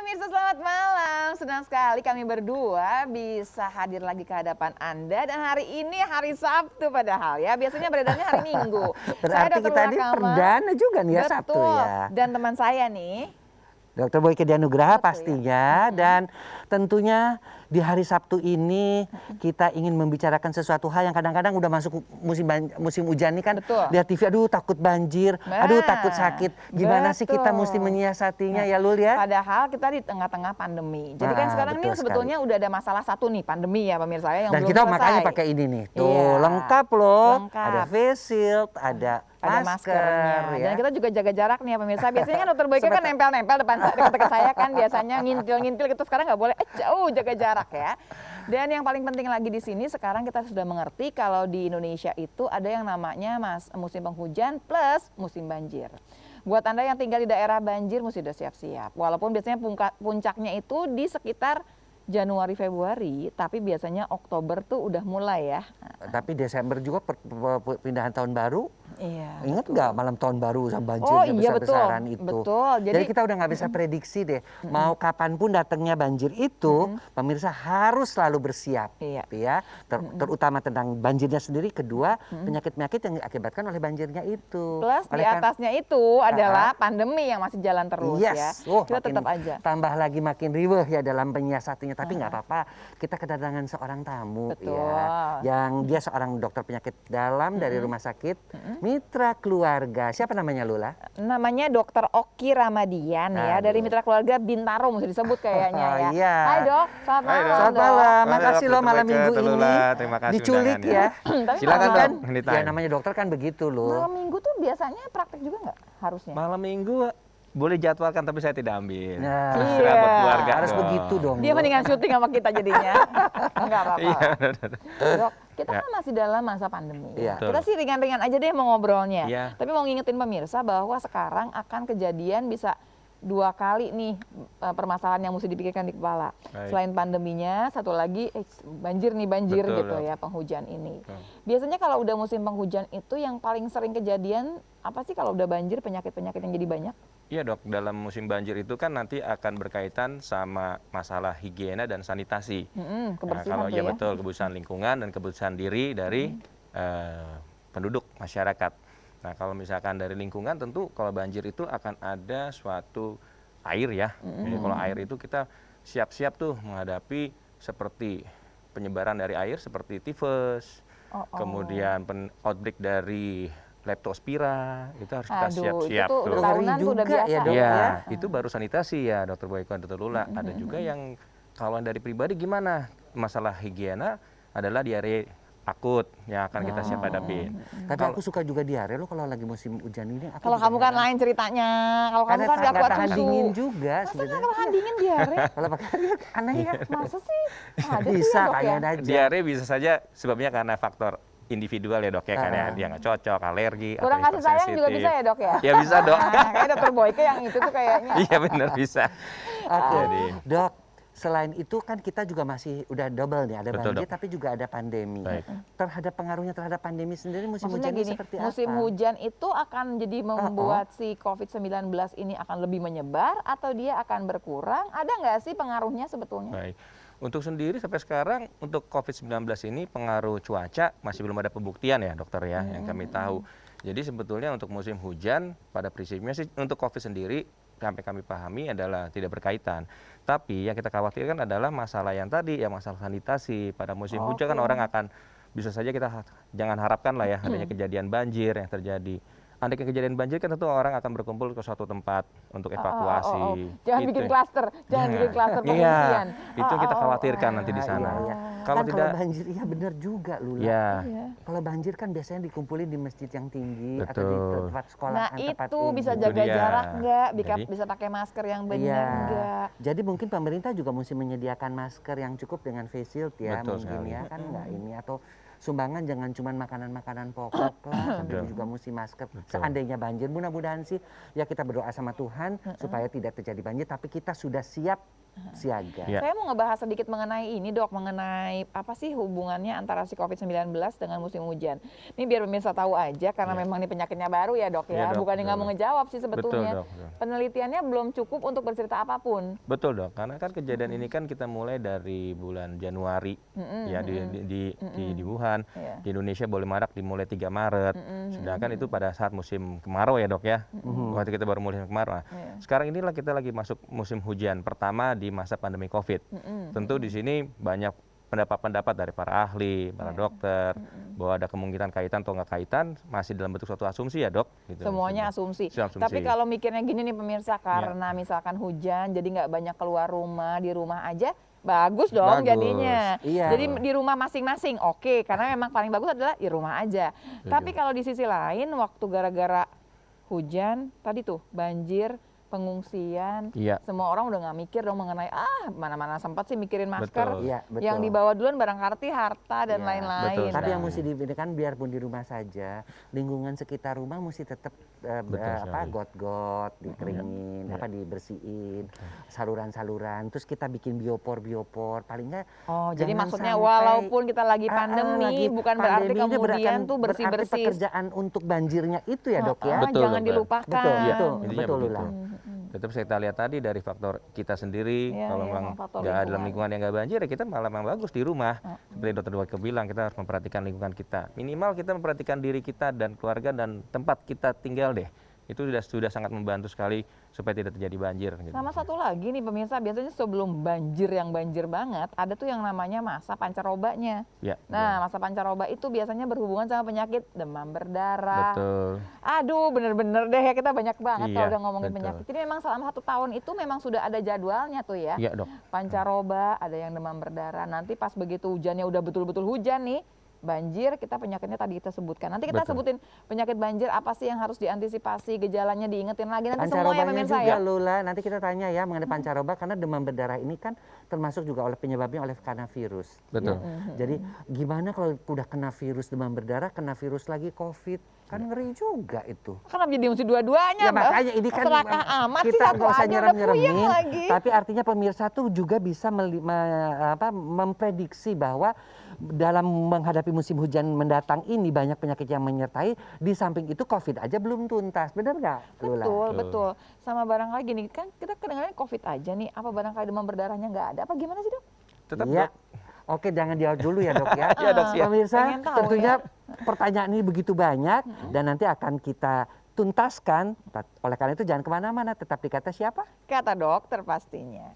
pemirsa, selamat malam. Senang sekali kami berdua bisa hadir lagi ke hadapan Anda. Dan hari ini hari Sabtu padahal ya. Biasanya beredarnya hari Minggu. Berarti kita ini perdana juga nih ya. Betul. Sabtu ya. Dan teman saya nih, Dr. Boyke Dianugraha betul pastinya. Dan tentunya di hari Sabtu ini kita ingin membicarakan sesuatu hal yang kadang-kadang udah masuk musim hujan nih kan. Betul. Lihat TV, aduh takut banjir, aduh takut sakit. Gimana sih kita mesti menyiasatinya ya Lul ya? Padahal kita di tengah-tengah pandemi. Jadi kan sekarang ini sebetulnya udah ada masalah satu nih, pandemi ya pemirsa ya, yang dan belum kita selesai. makanya pakai ini nih. Tuh Iya, lengkap loh. lengkap. Ada face shield, ada maskernya. ya. Dan kita juga jaga jarak nih ya pemirsa. Biasanya kan Dr. Boyke kan nempel-nempel dekat saya kan, biasanya ngintil-ngintil gitu. Sekarang nggak boleh, jauh jaga jarak ya. Dan yang paling penting lagi di sini sekarang kita sudah mengerti kalau di Indonesia itu ada yang namanya musim penghujan plus musim banjir. Buat Anda yang tinggal di daerah banjir mesti sudah siap-siap. Walaupun biasanya puncaknya itu di sekitar Januari Februari, tapi biasanya Oktober tuh udah mulai ya. Tapi Desember juga pindahan tahun baru. Iya. Ingat nggak malam tahun baru sama banjirnya besar-besaran itu? Betul. Jadi kita udah nggak bisa prediksi deh. Mau kapanpun datangnya banjir itu, pemirsa harus selalu bersiap. Iya. Ya. Terutama tentang banjirnya sendiri. Kedua, penyakit-penyakit yang diakibatkan oleh banjirnya itu. Plus di atasnya itu adalah pandemi yang masih jalan terus ya. Kita tetap aja. Tambah lagi makin riweh ya dalam menyiasatinya. Tapi nggak apa-apa. Kita kedatangan seorang tamu ya, yang dia seorang dokter penyakit dalam dari rumah sakit Mitra Keluarga. Siapa namanya Lula? Namanya Dr. Oki Ramadian ya, dari Mitra Keluarga Bintaro mesti disebut kayaknya ya. Iya. Hai Dok, selamat malam. Selamat malam. Makasih loh malam minggu ini. Terima kasih diculik ya. Silakan kan, Dok. ya namanya dokter kan begitu loh. Malam minggu tuh biasanya praktek juga nggak harusnya? Malam minggu boleh jadwalkan tapi saya tidak ambil. Nah, istirahat buat keluarga harus dong. begitu dong. Dia mendingan syuting sama kita jadinya. Enggak apa-apa. Iya, Dok, kita kan masih dalam masa pandemi. Iya. Kita sih ringan-ringan aja deh mau ngobrolnya. Iya. Tapi mau ngingetin pemirsa bahwa sekarang akan kejadian bisa 2 kali nih permasalahan yang mesti dipikirkan di kepala. Baik. Selain pandeminya, satu lagi banjir Betul, gitu Dok. ya, penghujan ini. Biasanya kalau udah musim penghujan itu yang paling sering kejadian apa sih kalau udah banjir, penyakit-penyakit yang jadi banyak? Iya Dok, dalam musim banjir itu kan nanti akan berkaitan sama masalah higiena dan sanitasi. Kebersihan Kalau tuh ya ya. betul, kebersihan lingkungan dan kebersihan diri dari penduduk masyarakat. Nah kalau misalkan dari lingkungan tentu kalau banjir itu akan ada suatu air ya. Jadi kalau air itu kita siap-siap tuh menghadapi seperti penyebaran dari air seperti tifus, kemudian outbreak dari leptospira, itu harus kita siap-siap itu tuh. tahunan tuh udah biasa. ya, Dok, Iya, ya. itu baru sanitasi ya Dr. Boyke dan Dr. Lula. Ada juga yang kalau dari pribadi gimana? Masalah higiena adalah diare akut yang akan kita siap hadapin. Tapi aku suka juga diare loh kalau lagi musim hujan ini. Kalau kamu kan lain ceritanya. Kalau kamu kan nggak kuat tahan susu. dingin juga Masa sebenarnya. nggak tahan dingin diare? Kalau pakai aneh ya. Masa sih? Ada tuh Bisa ya, Dok, ya? kayaknya aja. Diare bisa saja sebabnya karena faktor individual ya Dok ya, karena dia nggak cocok, alergi, Kurang atau kasih sayang juga hipersensitif. bisa ya Dok ya? Ya bisa Dok. Nah, kayak Dr. Boyke yang itu tuh kayaknya. Iya benar bisa. Oke, Jadi, Dok. Selain itu kan kita juga masih udah double nih, ada Betul, banjir Dok. tapi juga ada pandemi. Baik. Terhadap pengaruhnya terhadap pandemi sendiri musim Maksudnya hujan ini gini, seperti musim apa? hujan itu akan jadi membuat si COVID-19 ini akan lebih menyebar atau dia akan berkurang? Ada nggak sih pengaruhnya sebetulnya? baik. Untuk sendiri sampai sekarang untuk COVID-19 ini pengaruh cuaca masih belum ada pembuktian ya dokter ya yang kami tahu. Jadi sebetulnya untuk musim hujan pada prinsipnya sih untuk COVID sendiri sampai kami pahami adalah tidak berkaitan. Tapi yang kita khawatirkan adalah masalah yang tadi ya masalah sanitasi. Pada musim hujan kan orang akan bisa saja kita jangan harapkan lah ya adanya kejadian banjir yang terjadi. Andai kejadian banjir kan tentu orang akan berkumpul ke suatu tempat untuk evakuasi. Jangan Gitu. bikin klaster, jangan bikin klaster Iya, pengungsian. itu kita khawatirkan nanti di sana. Iya. Kalau Kan tidak, kalau banjir, iya benar juga Lula. ya Kalau banjir kan biasanya dikumpulin di masjid yang tinggi atau di Betul. tempat sekolah. Nah tempat itu bisa umum. jaga dia. jarak nggak? Jadi- Bisa pakai masker yang benar Iya. nggak? Jadi mungkin pemerintah juga mesti menyediakan masker yang cukup dengan face shield ya Betul mungkin sekali. ya kan nggak ini atau sumbangan jangan cuma makanan-makanan pokok lah tapi Betul. juga mesti masker. Betul. Seandainya banjir mudah-mudahan sih ya kita berdoa sama Tuhan supaya tidak terjadi banjir tapi kita sudah siap siaga. Ya. Saya mau ngebahas sedikit mengenai ini dok, mengenai apa sih hubungannya antara si COVID-19 dengan musim hujan. Ini biar pemirsa tahu aja, karena Ya. memang ini penyakitnya baru ya dok ya, Ya, Dok, bukan nggak betul. mau ngejawab sih sebetulnya. Betul, Dok, betul. Penelitiannya belum cukup untuk bercerita apapun. Betul dok, karena kan kejadian ini kan kita mulai dari bulan Januari ya di Wuhan, Iya. di Indonesia boleh marak dimulai 3 Maret, sedangkan itu pada saat musim kemarau ya dok ya, waktu kita baru mulai kemarau. Nah, Iya. sekarang inilah kita lagi masuk musim hujan pertama di masa pandemi COVID. Tentu di sini banyak pendapat-pendapat dari para ahli, para dokter, bahwa ada kemungkinan kaitan atau nggak kaitan, masih dalam bentuk suatu asumsi ya dok. Gitu. Semuanya asumsi. Asumsi. Tapi kalau mikirnya gini nih pemirsa, Ya. karena misalkan hujan, jadi nggak banyak keluar rumah, di rumah aja, bagus dong Bagus. jadinya. Iya. Jadi di rumah masing-masing, oke. Karena memang paling bagus adalah di rumah aja. Tapi kalau di sisi lain, waktu gara-gara hujan, tadi tuh banjir, pengungsian, Iya. semua orang udah nggak mikir dong mengenai mana-mana sempat sih mikirin masker. Betul. Iya, betul. Yang dibawa duluan barangkali harta dan Iya, lain-lain. betul. Tapi Nah. yang mesti dibedakan biarpun di rumah saja, lingkungan sekitar rumah mesti tetap sekali. got-got, dikeringin, Iya. dibersihin, saluran-saluran. Terus kita bikin biopor, paling nggak. Oh, jadi jangan maksudnya sampai- walaupun kita lagi pandemi, lagi bukan berarti pandemi ini kemudian tuh berarti bersih-bersih. pekerjaan untuk banjirnya itu ya dok ya. Betul, Jangan Dokter. dilupakan. Betul, Iya, betul, intinya betul begitu. Lula. Tetap kita lihat tadi dari faktor kita sendiri, Iya, kalau iya, memang faktor nggak dalam lingkungan. lingkungan yang nggak banjir, ya kita malah memang bagus di rumah. Seperti Dokter Dwight bilang, kita harus memperhatikan lingkungan kita. Minimal kita memperhatikan diri kita dan keluarga dan tempat kita tinggal deh. Itu sudah sangat membantu sekali supaya tidak terjadi banjir. Gitu. Sama satu lagi nih pemirsa, biasanya sebelum banjir yang banjir banget, ada tuh yang namanya masa pancarobanya. Ya, Nah, masa pancaroba itu biasanya berhubungan sama penyakit demam berdarah. betul. Aduh, bener-bener deh ya, kita banyak banget Iya, kalau udah ngomongin betul. penyakit. Jadi memang selama 1 tahun itu memang sudah ada jadwalnya tuh ya. Iya dok. Pancaroba, ada yang demam berdarah. Nanti pas begitu hujannya udah betul-betul hujan nih, banjir, kita penyakitnya tadi kita sebutkan. Nanti kita Betul. sebutin penyakit banjir apa sih yang harus diantisipasi, gejalanya diingetin lagi. Nanti semua ya Pancarobanya pemirsa juga ya. Lula, nanti kita tanya ya mengenai pancaroba karena demam berdarah ini kan termasuk juga oleh penyebabnya karena virus. Betul. ya. Jadi gimana kalau udah kena virus demam berdarah, kena virus lagi COVID, kan ngeri juga itu. Kenapa jadi mesti dua-duanya, Ya Mbak? makanya ini kan Serakah amat sih, kita satu nggak usah aja udah puyeng nyerem-nyeremin, lagi. tapi artinya pemirsa tuh juga bisa memprediksi bahwa dalam menghadapi musim hujan mendatang ini banyak penyakit yang menyertai. Di samping itu COVID aja belum tuntas, benar nggak, Lula? Betul, betul. Sama barangkali gini, kan kita kedengarannya COVID aja nih, apa barangkali demam berdarahnya nggak ada, apa gimana sih dok? Tetap Iya. dok. Oke, jangan jawab dulu ya dok ya. Iya, Dok, siap. Pemirsa, Pengen tahu tentunya ya. pertanyaan ini begitu banyak dan nanti akan kita tuntaskan. Oleh karena itu jangan kemana-mana, tetap di Kata Siapa? Kata dokter pastinya.